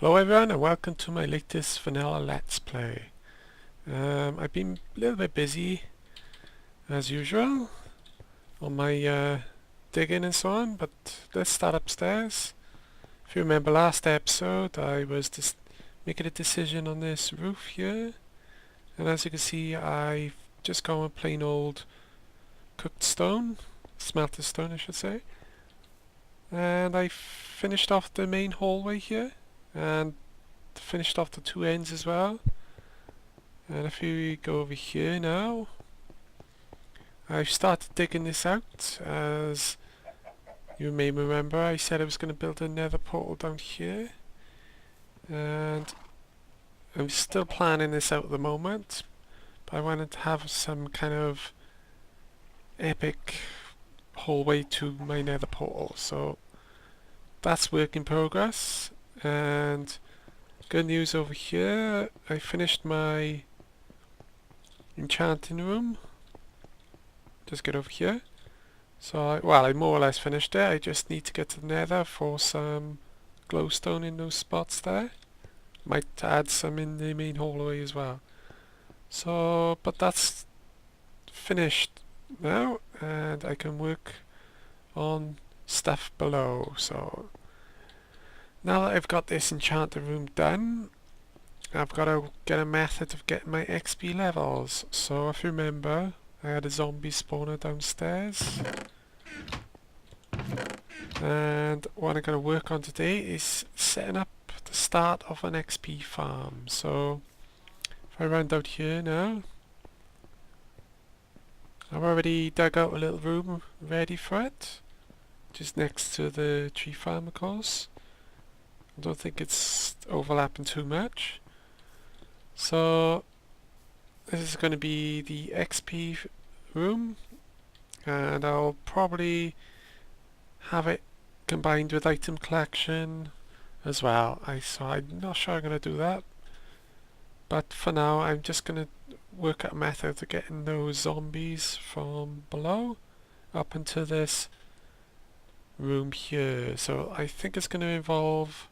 Hello everyone and welcome to my latest vanilla let's play. I've been a little bit busy as usual on my digging and so on, but let's start upstairs. If you remember last episode I was just making a decision on this roof here, and as you can see I've just gone with plain old cooked stone, smelted stone I should say, and I finished off the main hallway here and finished off the two ends as well. And if you go over here now, I've started digging this out. As you may remember, I said I was going to build another portal down here, and I'm still planning this out at the moment, but I wanted to have some kind of epic hallway to my nether portal, so that's work in progress. And good news over here, I finished my enchanting room. Just get over here. So I more or less finished it. I just need to get to the nether for some glowstone in those spots there. Might add some in the main hallway as well. So, but that's finished now, and I can work on stuff below. So now that I've got this enchanted room done, I've got to get a method of getting my XP levels. So if you remember, I had a zombie spawner downstairs, and what I'm going to work on today is setting up the start of an XP farm. So if I round out here now, I've already dug out a little room ready for it, just next to the tree farm of course. I don't think it's overlapping too much. So this is going to be the XP room, and I'll probably have it combined with item collection as well. So I'm not sure I'm going to do that, but for now I'm just going to work out a method of getting those zombies from below up into this room here. So I think it's going to involve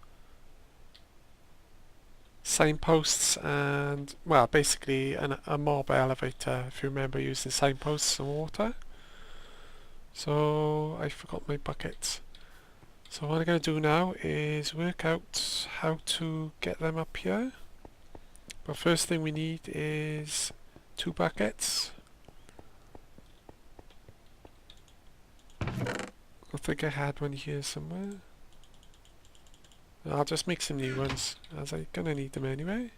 signposts and, well, basically a mob elevator, if you remember using signposts and water. So I forgot my buckets. So what I'm going to do now is work out how to get them up here. But first thing we need is 2 buckets. I think I had one here somewhere. I'll just make some new ones, as I'm gonna need them anyway.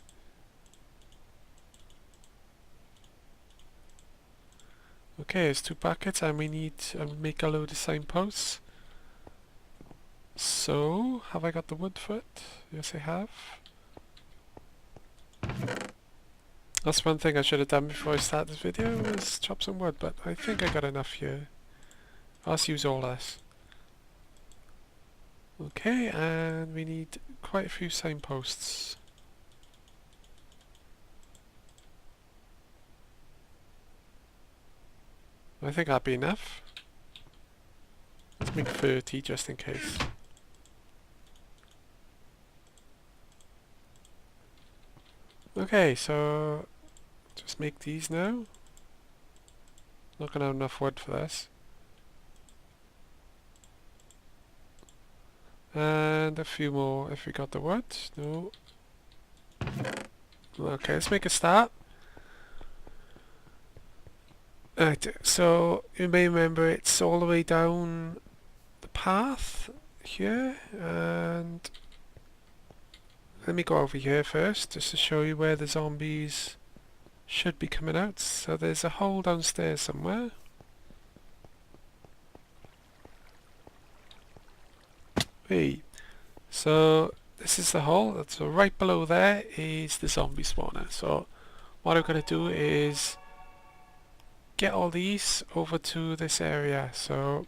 Okay, it's 2 buckets, and we need to make a load of signposts. So, have I got the wood for it? Yes, I have. That's one thing I should have done before I start this video, was chop some wood, but I think I got enough here. Let's use all this. Okay, and we need quite a few signposts. I think that'll be enough. Let's make 30 just in case. Okay, so just make these now. Not gonna have enough wood for this. And a few more if we got the wood. No. Okay, let's make a start. Right, so you may remember it's all the way down the path here, and let me go over here first just to show you where the zombies should be coming out. So there's a hole downstairs somewhere. Hey, so this is the hole. So right below there is the zombie spawner. So what I'm going to do is get all these over to this area. So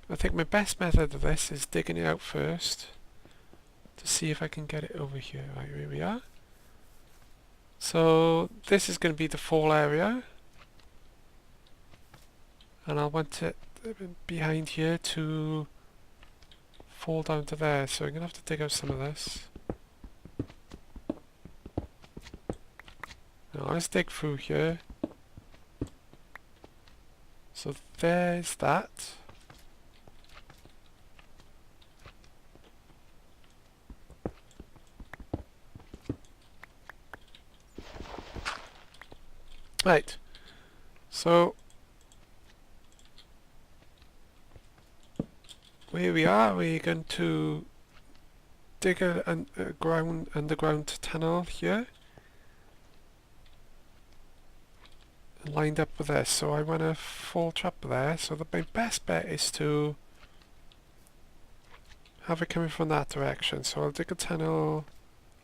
I think my best method of this is digging it out first to see if I can get it over here. Right, here we are. So this is going to be the fall area, and I want it behind here to fall down to there, so I'm going to have to dig out some of this. Now let's dig through here. So there's that. Right, so where we are, we're going to dig a underground tunnel here, lined up with this. So I want a fall trap there. So my best bet is to have it coming from that direction. So I'll dig a tunnel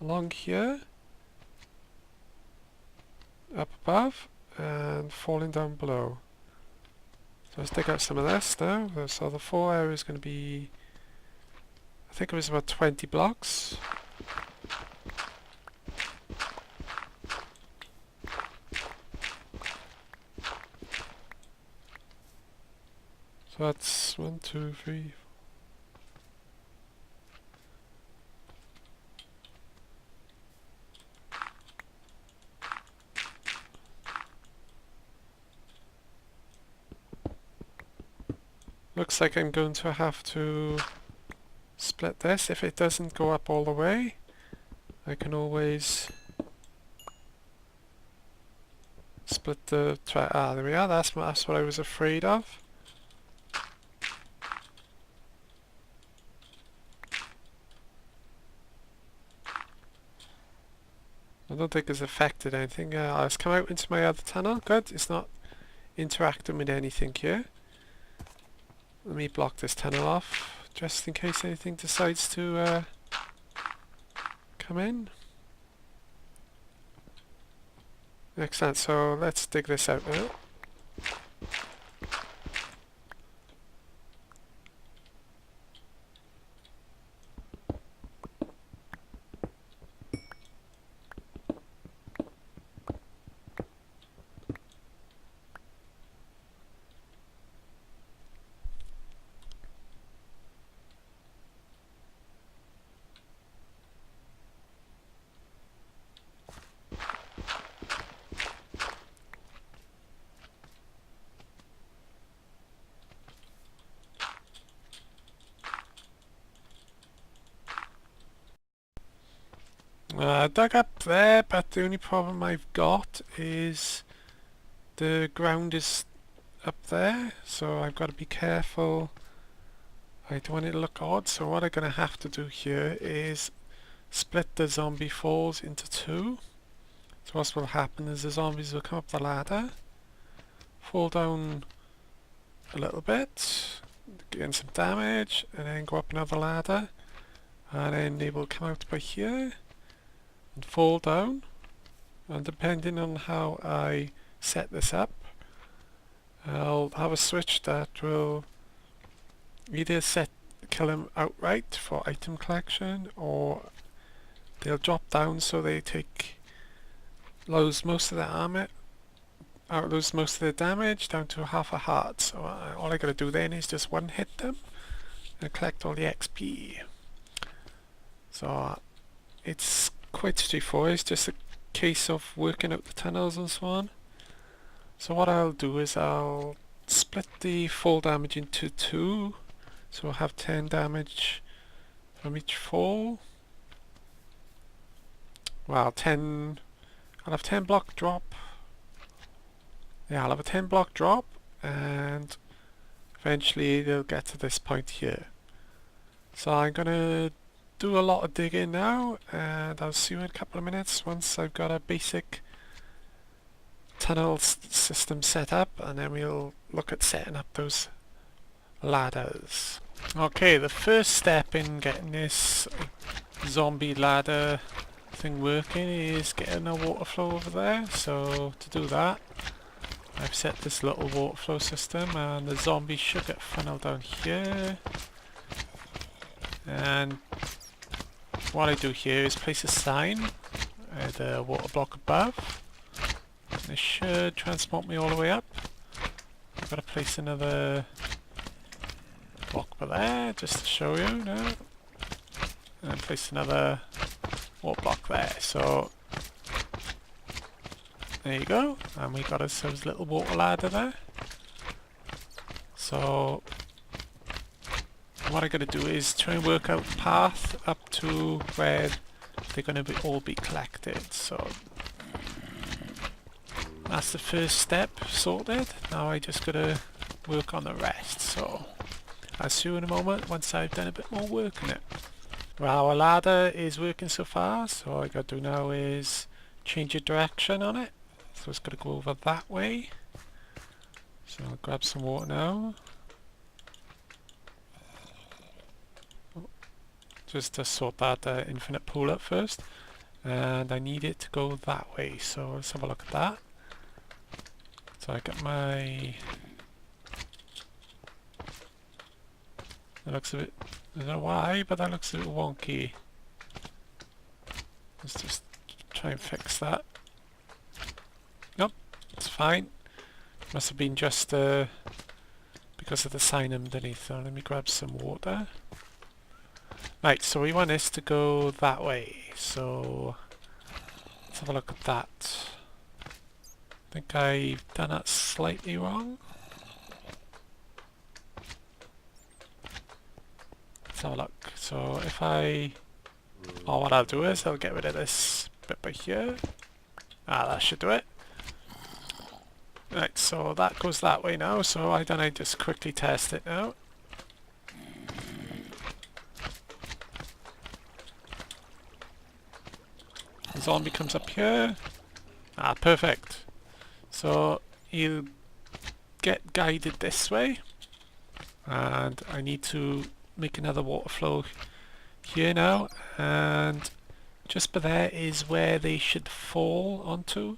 along here, up above, and falling down below. So let's dig out some of this now. So the fall area is going to be, I think it was about 20 blocks. So that's 1, 2, 3. Looks like I'm going to have to split this. If it doesn't go up all the way, I can always split the track. Ah, there we are. That's what I was afraid of. I don't think it's affected anything. Let's come out into my other tunnel. Good. It's not interacting with anything here. Let me block this tunnel off, just in case anything decides to come in. Excellent, so let's dig this out now. Dug up there, but the only problem I've got is the ground is up there, so I've got to be careful. I don't want it to look odd, so what I'm going to have to do here is split the zombie falls into two. So what will happen is the zombies will come up the ladder, fall down a little bit, gain some damage, and then go up another ladder, and then they will come out by here and fall down, and depending on how I set this up, I'll have a switch that will either kill them outright for item collection, or they'll drop down so they lose most of their armor, lose most of their damage down to half a heart. So all I gotta do then is just one hit them and collect all the XP. So it's quite straightforward. It's just a case of working out the tunnels and so on. So what I'll do is I'll split the fall damage into two, so I'll have 10 damage from each fall. Well, I'll have 10 block drop. Yeah, I'll have a 10 block drop, and eventually they'll get to this point here. So I'm gonna do a lot of digging now, and I'll see you in a couple of minutes once I've got a basic tunnel system set up, and then we'll look at setting up those ladders. Okay, the first step in getting this zombie ladder thing working is getting a water flow over there. So to do that, I've set this little water flow system, and the zombies should get funneled down here. And what I do here is place a sign at the water block above. This should transport me all the way up. I've got to place another block top of there, just to show you now. And place another water block there. So there you go. And we got ourselves a little water ladder there. So what I'm going to do is try and work out the path up to where they're going to all be collected. So that's the first step sorted. Now I just got to work on the rest. So I'll see you in a moment once I've done a bit more work on it. Well, our ladder is working so far, so all I got to do now is change the direction on it. So it's got to go over that way. So I'll grab some water now. Just to sort that infinite pool out first. And I need it to go that way, so let's have a look at that. So I got my... That looks a bit... I don't know why, but that looks a bit wonky. Let's just try and fix that. Nope, it's fine. Must have been just because of the sign underneath. So let me grab some water. Right, so we want this to go that way. So let's have a look at that. I think I've done that slightly wrong. Let's have a look. So if I... Oh, what I'll do is I'll get rid of this bit by here. Ah, that should do it. Right, so that goes that way now. So why don't I just quickly test it now? The zombie comes up here. Ah, perfect. So he'll get guided this way. And I need to make another water flow here now, and just by there is where they should fall onto,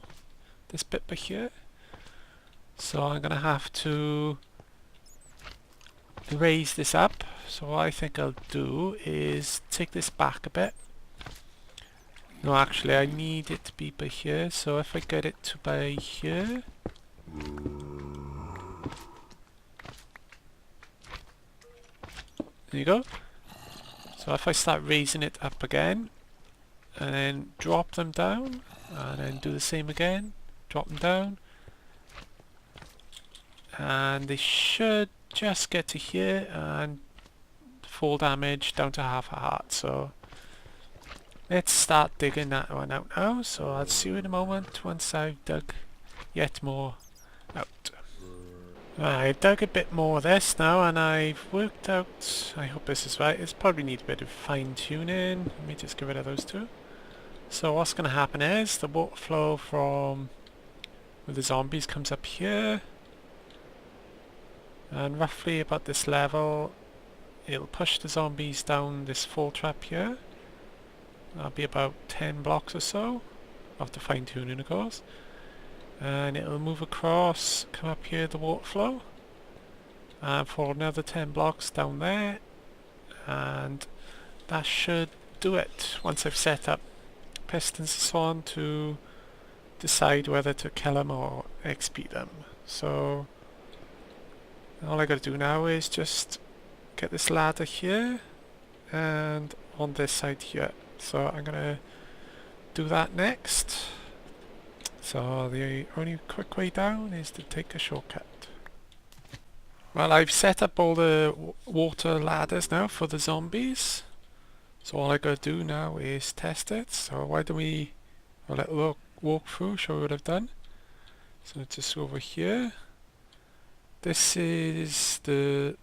this bit by here. So I'm gonna have to raise this up. So what I think I'll do is take this back a bit. No, actually I need it to be by here, so if I get it to by here, there you go. So if I start raising it up again, and then drop them down, and then do the same again, drop them down, and they should just get to here and full damage down to half a heart. So let's start digging that one out now. So I'll see you in a moment once I've dug yet more out. I've dug a bit more of this now, and I've worked out, I hope this is right, it's probably need a bit of fine tuning. Let me just get rid of those two. So what's going to happen is the water flow from where the zombies comes up here, and roughly about this level it'll push the zombies down this fall trap here. That'll be about 10 blocks or so, after fine tuning of course. And it'll move across, come up here the water flow, and for another 10 blocks down there, and that should do it once I've set up pistons and so on to decide whether to kill them or XP them. So all I gotta do now is just get this ladder here and on this side here. So I'm gonna do that next. So the only quick way down is to take a shortcut. Well, I've set up all the water ladders now for the zombies. So all I gotta do now is test it. So why don't we a little walk through, show you what I've done. So just over here. This is the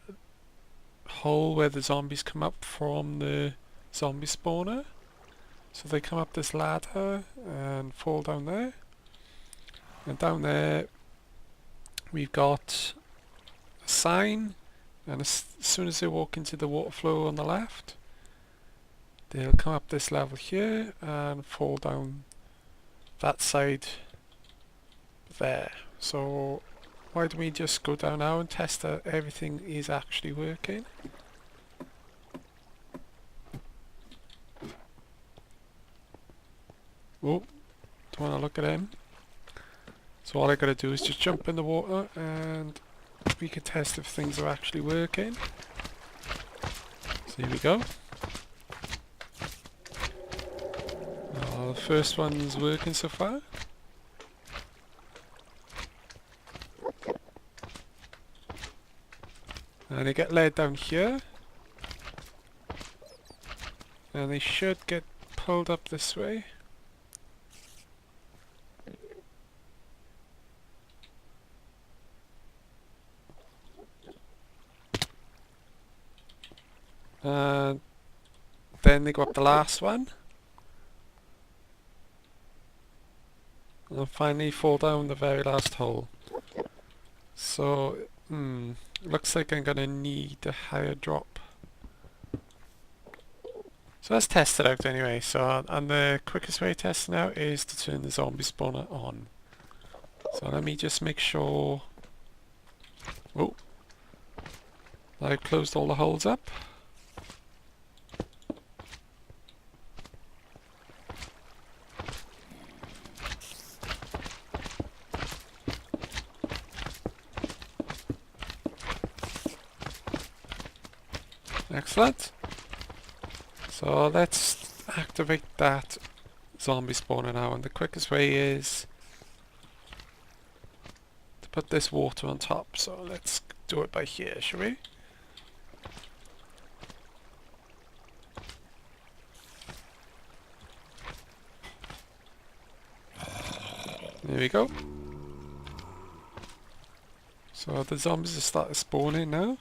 hole where the zombies come up from the zombie spawner. So they come up this ladder and fall down there. And down there we've got a sign, and as soon as they walk into the water flow on the left, they'll come up this level here and fall down that side there. So why don't we just go down now and test that everything is actually working. Oh, don't want to look at him. So all I gotta do is just jump in the water and we can test if things are actually working. Here we go. The first one's working so far. And they get led down here. And they should get pulled up this way. And then they go up the last one. And finally fall down the very last hole. So, looks like I'm gonna need a higher drop. So let's test it out anyway. So, and the quickest way to test it out is to turn the zombie spawner on. So let me just make sure... Oh! I've closed all the holes up. Excellent. So let's activate that zombie spawner now, and the quickest way is to put this water on top. So let's do it by here, shall we? There we go. So the zombies have started spawning now,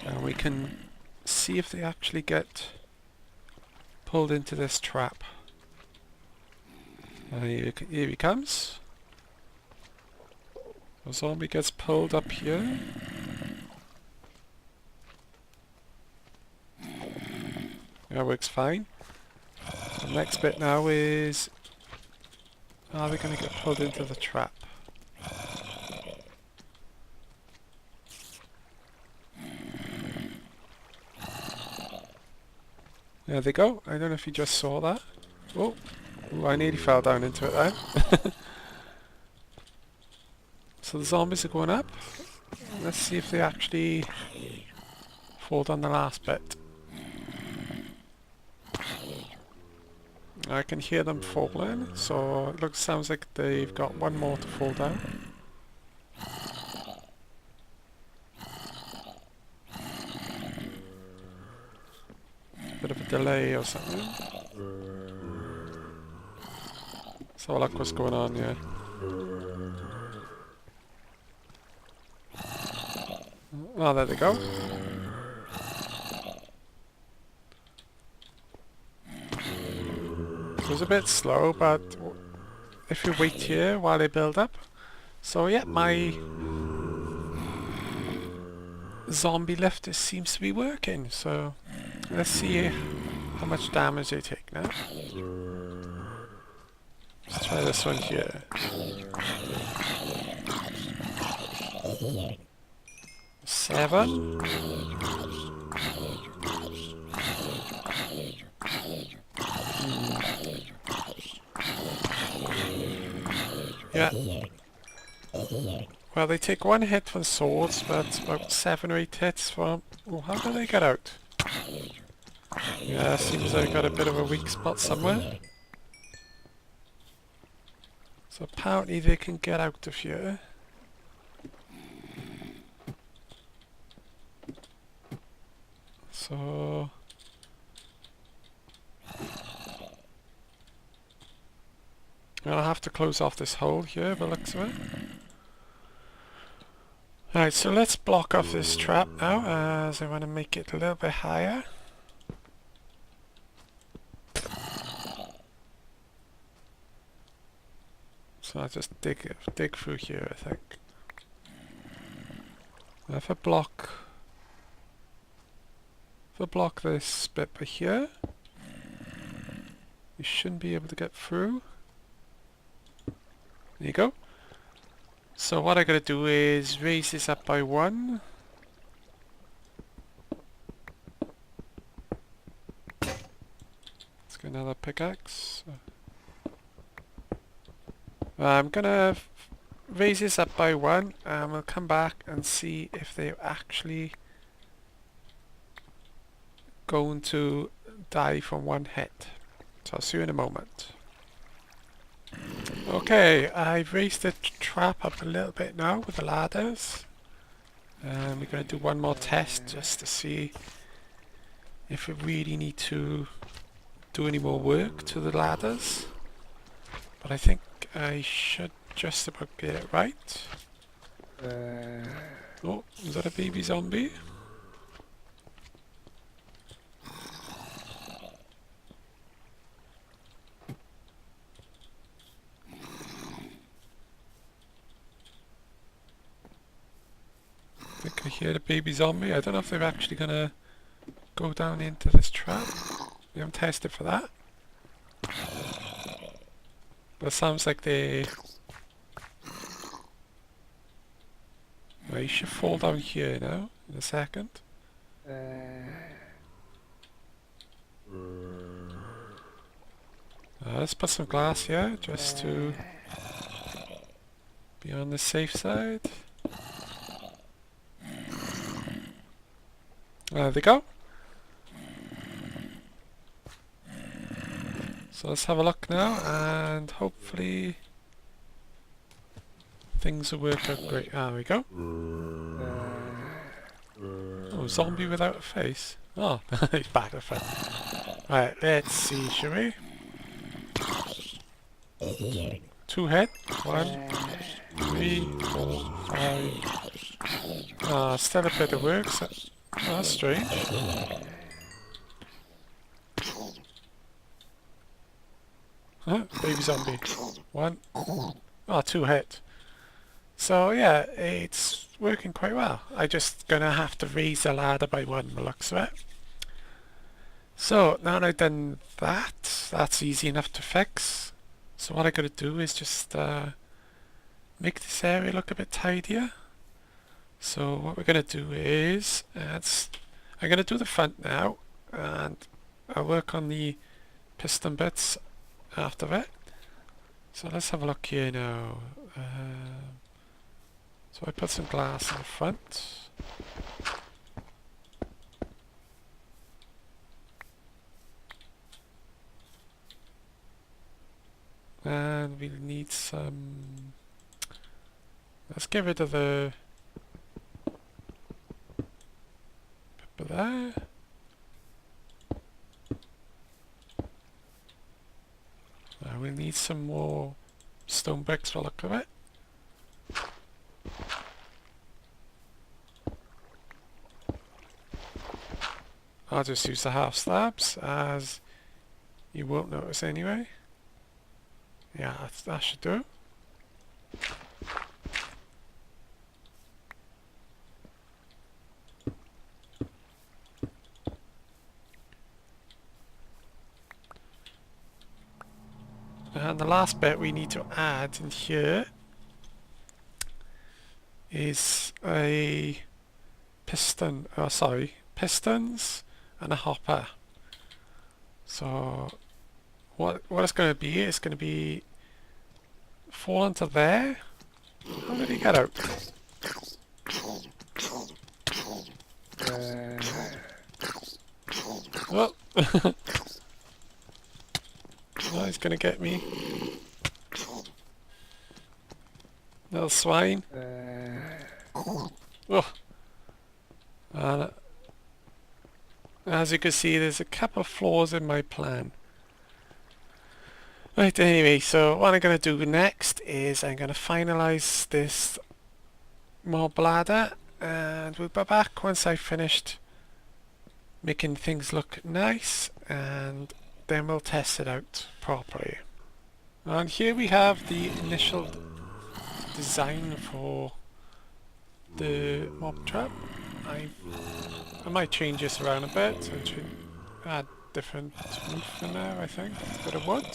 and we can see if they actually get pulled into this trap. And here he comes. The zombie gets pulled up here. That works fine. The next bit now is, are they going to get pulled into the trap? There they go. I don't know if you just saw that. Oh, ooh, I nearly fell down into it then. So the zombies are going up. Let's see if they actually fall down the last bit. I can hear them falling, so it sounds like they've got one more to fall down. Bit of a delay or something. So look what's going on here. Oh, there they go. It was a bit slow, but if you wait here while they build up. So yeah, my zombie lifter seems to be working. So let's see how much damage they take now. Let's try this one here. 7. Yeah. Well, they take 1 hit from swords, but about 7 or 8 hits from... Oh, how do they get out? Yeah, seems like I've got a bit of a weak spot somewhere. So apparently they can get out of here. So... I'll have to close off this hole here by the looks of it. Alright, so let's block off this trap now, as I want to make it a little bit higher. So I'll just dig through here, I think. If I block this bit by here, you shouldn't be able to get through. There you go. So what I gotta do is raise this up by 1. Let's get another pickaxe. I'm gonna raise this up by 1 and we'll come back and see if they actually going to die from one hit. So I'll see you in a moment. Okay, I've raised the trap up a little bit now with the ladders. We're going to do one more test just to see if we really need to do any more work to the ladders. But I think I should just about get it right. Oh, is that a baby zombie? I think I hear the baby zombie. I don't know if they're actually gonna go down into this trap. We haven't tested for that. But it sounds like they... Well, you should fall down here now, in a second. Let's put some glass here, just to be on the safe side. There they go. So let's have a look now, and hopefully things will work out great. There we go. Oh, zombie without a face. Oh, he's back at front. Right, let's see, shall we? 2 hit. 1, 3, 4, 5. Still a bit of work. So, that's strange. Huh? Baby zombie. 1. 2 hit. So yeah, it's working quite well. I'm just gonna have to raise the ladder by 1 by the looks of it. So now that I've done that, that's easy enough to fix. So what I gotta do is just make this area look a bit tidier. So what we're gonna do is, I'm gonna do the front now, and I'll work on the piston bits after it. So let's have a look here now. So I put some glass in the front. And we'll need some... Let's get rid of the paper there. We'll need some more stone bricks for the look of it. I'll just use the half slabs, as you won't notice anyway. Yeah, that should do. And the last bit we need to add in here is a piston, pistons and a hopper. So what it's going to be is going to be fall into there. How did he get out? Well, oh, he's going to get me. Little swine. Oh. And as you can see, there's a couple of flaws in my plan. Right, anyway, so what I'm going to do next is I'm going to finalize this mob ladder, and we'll be back once I've finished making things look nice, and then we'll test it out properly. And here we have the initial design for the mob trap. I might change this around a bit, so add different roof in there, I think, a bit of wood.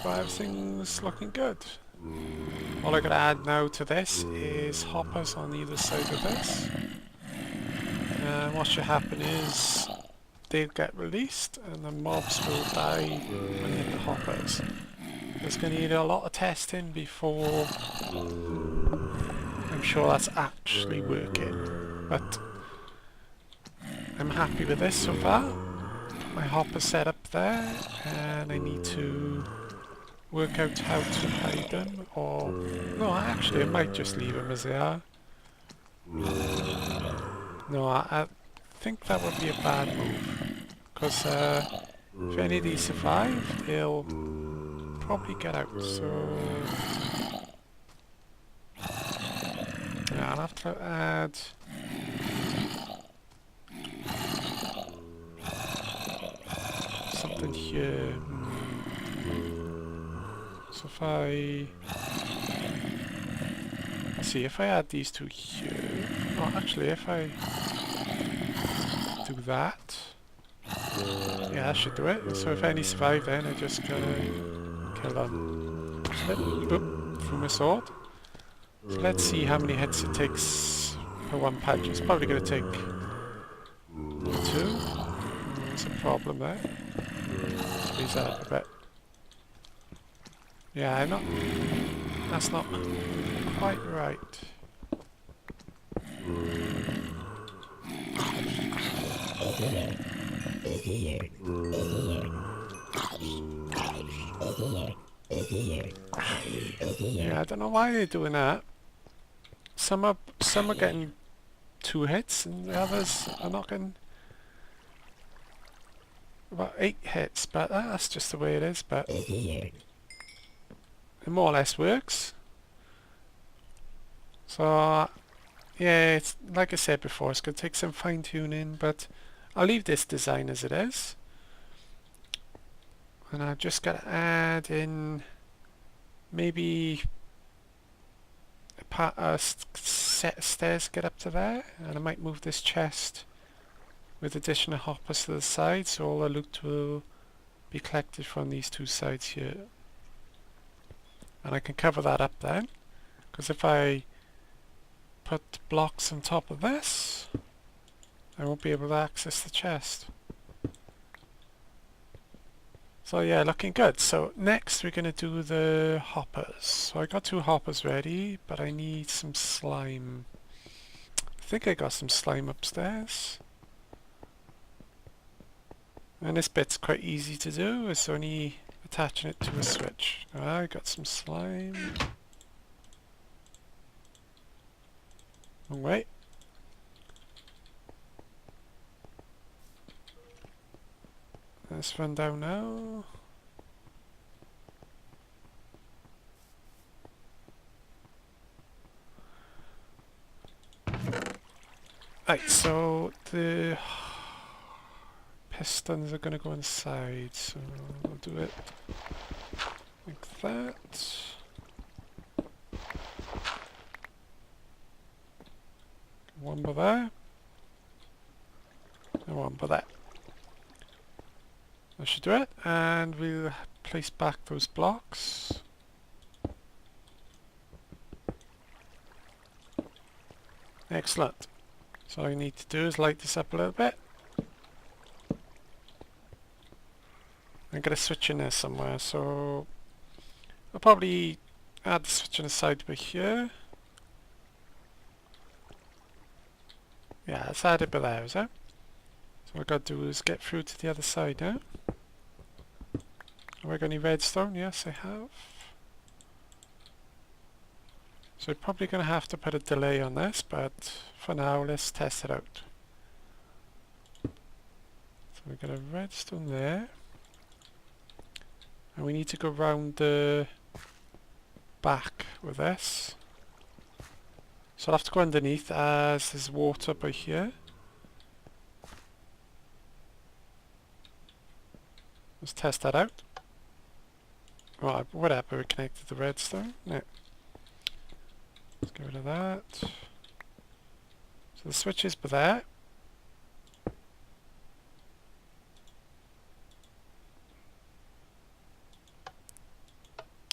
But everything's looking good. All I gotta add now to this is hoppers on either side of this. And what should happen is they'll get released and the mobs will die when they hit the hoppers. It's gonna need a lot of testing before I'm sure that's actually working. But I'm happy with this so far. My hopper's set up there, and I need to work out how to hide them, or... No, actually I might just leave them as they are. No, I think that would be a bad move, because if any of these survive, they'll probably get out, so... Yeah, I'll have to add... something here. So if I... Let's see, if I add these two here... Oh, actually, if I do that... Yeah, that should do it. So if any survive then, I just gotta kill them. Boop, through my sword. So let's see how many hits it takes per one punch. It's probably gonna take 2. There's a problem there. Squeeze that up a bit. Yeah, I'm not... That's not quite right. Yeah, I don't know why they're doing that. Some are getting 2 hits and the others are not getting about 8 hits, but that's just the way it is, but it more or less works. So yeah, it's like I said before, it's going to take some fine tuning, but I'll leave this design as it is. And I've just got to add in maybe a set of stairs to get up to there, and I might move this chest with additional hoppers to the side, so all the loot will be collected from these 2 sides here. And I can cover that up then, because if I put blocks on top of this, I won't be able to access the chest. So yeah, looking good. So next we're going to do the hoppers. So I got 2 hoppers ready, but I need some slime. I think I got some slime upstairs. And this bit's quite easy to do, it's only attaching it to a switch. I got some slime. Wrong way. Let's run down now. Right, so the pistons are going to go inside, so I'll do it like that. One by there, and one by there. That should do it, and we'll place back those blocks. Excellent. So all I need to do is light this up a little bit. I'm going to switch in there somewhere, so I'll probably add the switch on the side by here. Yeah, let's add it by there, is it? So what I've got to do is get through to the other side now. Have I got any redstone? Yes, I have. So we're probably going to have to put a delay on this, but for now let's test it out. So we've got a redstone there. And we need to go round the back with this. So I'll have to go underneath as there's water by here. Let's test that out. Well, whatever, we connected the redstone. No. Let's get rid of that. So the switch is by there.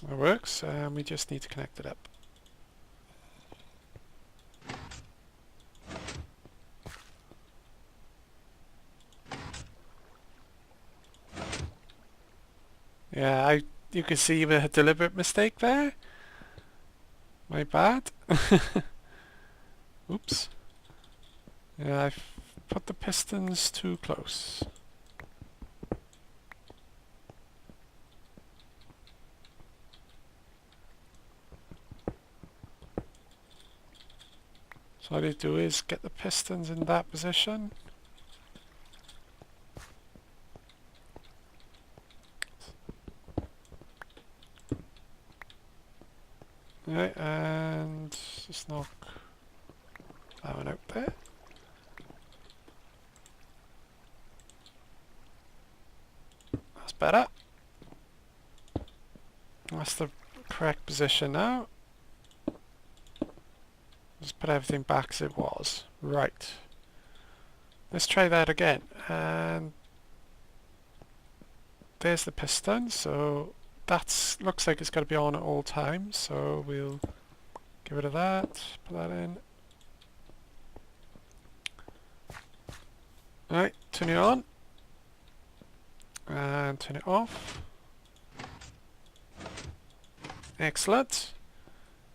That works, and we just need to connect it up. Yeah, you can see a deliberate mistake there. My bad. Oops. Yeah, I put the pistons too close. So what I do is get the pistons in that position. Right, and just knock that one out there. That's better. That's the correct position now. Just put everything back as it was. Right. Let's try that again. And there's the piston. So that looks like it's got to be on at all times. So we'll get rid of that. Put that in. Alright, turn it on. And turn it off. Excellent.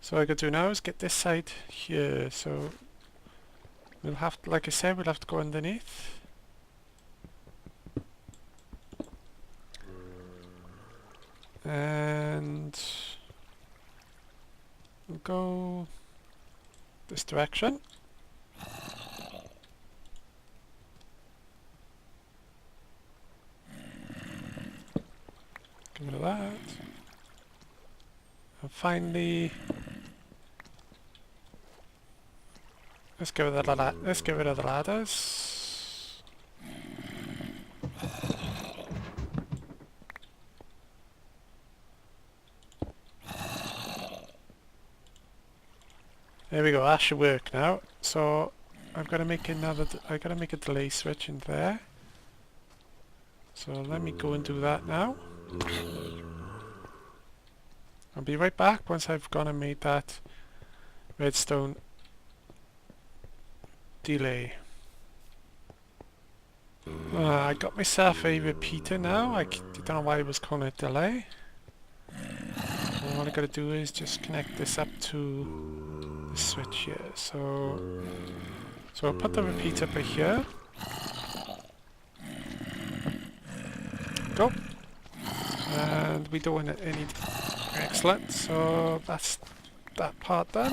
So what I could do now is get this side here. So we'll have to, like I said, we'll have to go underneath. And we'll go this direction. Get rid of that. And finally, let's get rid of the ladders. There we go. That should work now. So I've got to make I got to make a delay switch in there. So let me go and do that now. I'll be right back once I've gone and made that redstone delay. I got myself a repeater now. I don't know why I was calling it delay. And what I gotta do is just connect this up to the switch here. So I'll put the repeater up here. Go. And we don't want any. Excellent. So that's that part done.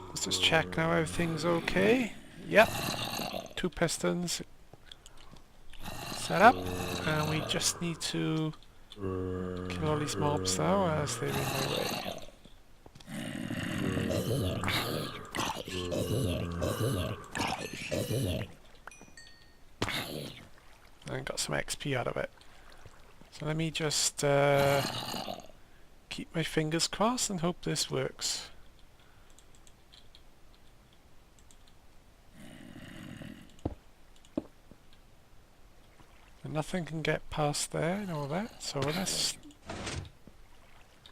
Let's just check now everything's okay. Yep. 2 pistons set up, and we just need to kill all these mobs now as they're in my way. And got some XP out of it. So let me just keep my fingers crossed and hope this works. And nothing can get past there and all that, so let's...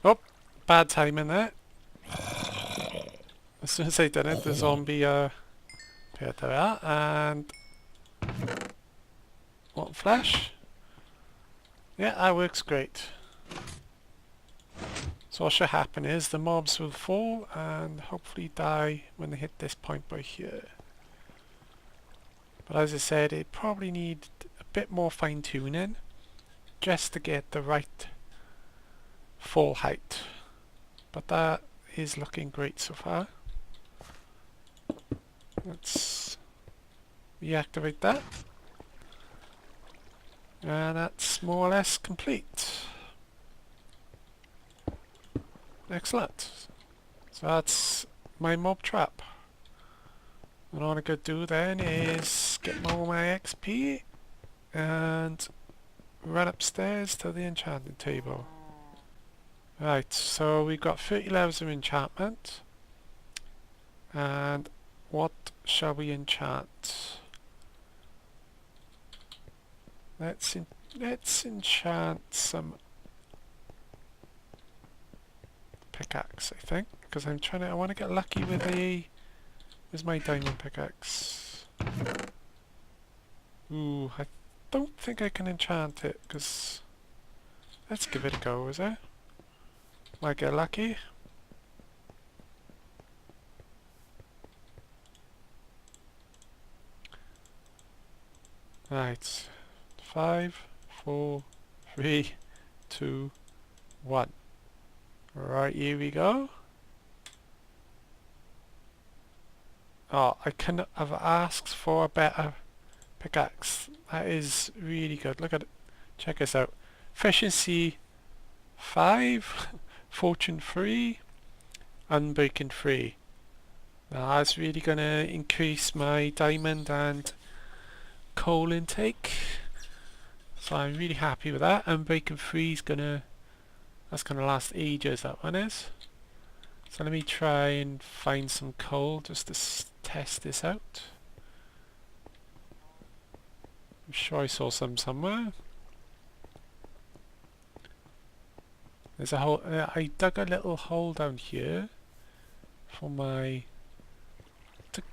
Oh! Bad timing there. As soon as I did it, the zombie appeared there, and... One flash. Yeah, that works great. So what should happen is the mobs will fall and hopefully die when they hit this point by here. But as I said, it probably needs a bit more fine tuning just to get the right fall height. But that is looking great so far. Let's reactivate that. And that's more or less complete. Excellent. So that's my mob trap. And all I could do then is get more of my XP and run upstairs to the enchanting table. Right, so we've got 30 levels of enchantment. And what shall we enchant? Let's enchant some pickaxe, I think, because I want to get lucky with where's my diamond pickaxe? Ooh, I don't think I can enchant it, because let's give it a go, is it? Might get lucky. Right. 5, 4, 3, 2, 1. Right, here we go. Oh, I couldn't have asked for a better pickaxe. That is really good. Look at it. Check this out. Efficiency 5, fortune 3, unbreaking 3. Now that's really going to increase my diamond and coal intake. So I'm really happy with that. Unbreaking 3 is that's gonna last ages, that one is. So let me try and find some coal just to test this out. I'm sure I saw some somewhere. There's a hole. I dug a little hole down here for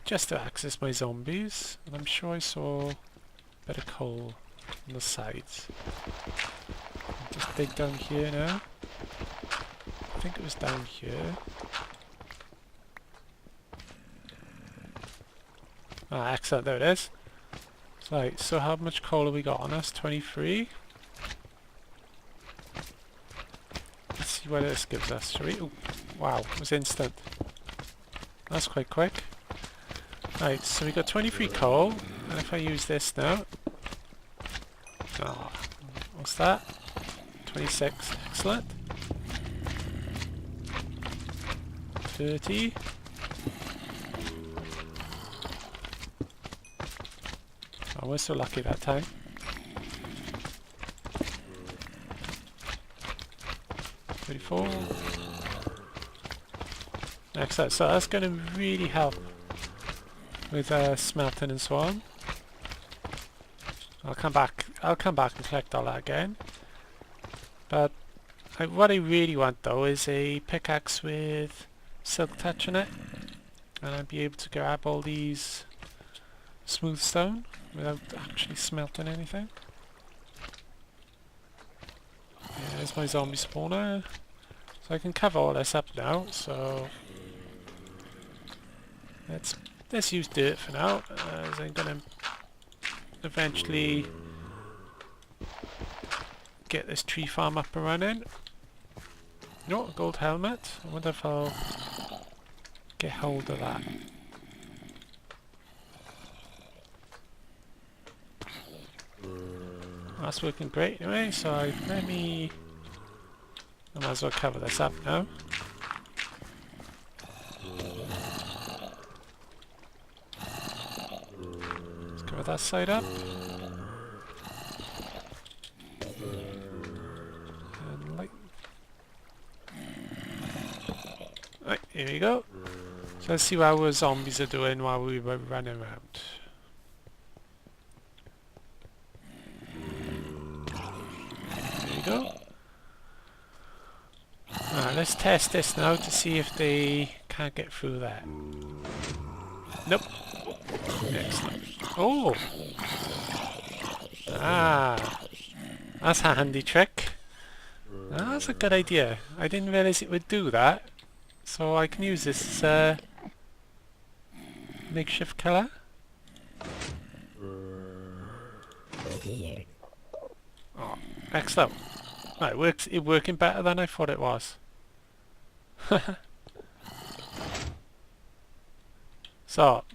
just to access my zombies, and I'm sure I saw a bit of coal on the sides. Just dig down here now. I think it was down here. Ah, excellent, there it is. Right, so how much coal have we got on us? 23. Let's see what this gives us, shall we? Ooh, wow, it was instant. That's quite quick. Right, so we got 23 coal, and if I use this now... Oh, what's that? 26, excellent. 30. I was so lucky that time. 34. Excellent, so that's going to really help with smelting and so on. I'll come back and collect all that again. But what I really want though is a pickaxe with silk touch in it, and I'll be able to grab all these smooth stone without actually smelting anything. Yeah, there's my zombie spawner. So I can cover all this up now, so let's use dirt for now, as I'm gonna eventually get this tree farm up and running. No, a gold helmet. I wonder if I'll get hold of that. That's working great anyway, so I might as well cover this up now. Let's cover that side up. And light. Right, here we go. So let's see what our zombies are doing while we were running around. Go. Let's test this now to see if they can't get through that. Nope. Excellent. Oh! Ah! That's a handy trick. That's a good idea. I didn't realise it would do that. So I can use this makeshift killer. Oh, excellent. Right, it's working better than I thought it was. So,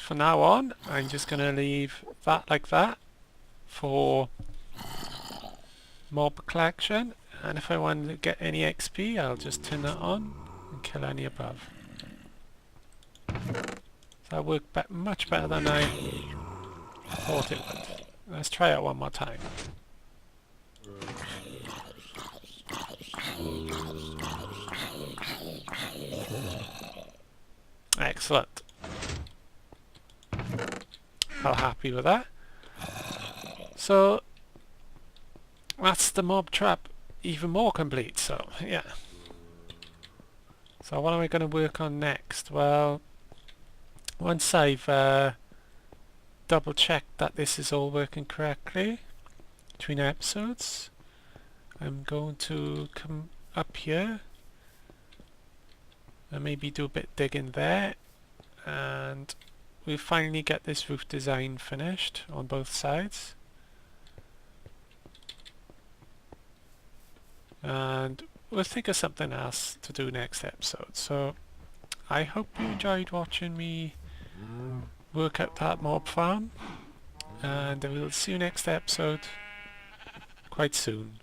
from now on, I'm just going to leave that like that for mob collection, and if I want to get any XP, I'll just turn that on and kill any above. So that worked much better than I thought it would. Let's try it one more time. Excellent. I'm happy with that. So that's the mob trap even more complete, so yeah. So what am I going to work on next? Well, once I've double checked that this is all working correctly between episodes, I'm going to come up here and maybe do a bit digging there, and we finally get this roof design finished on both sides. And we'll think of something else to do next episode. So I hope you enjoyed watching me work out that mob farm, and we'll see you next episode quite soon.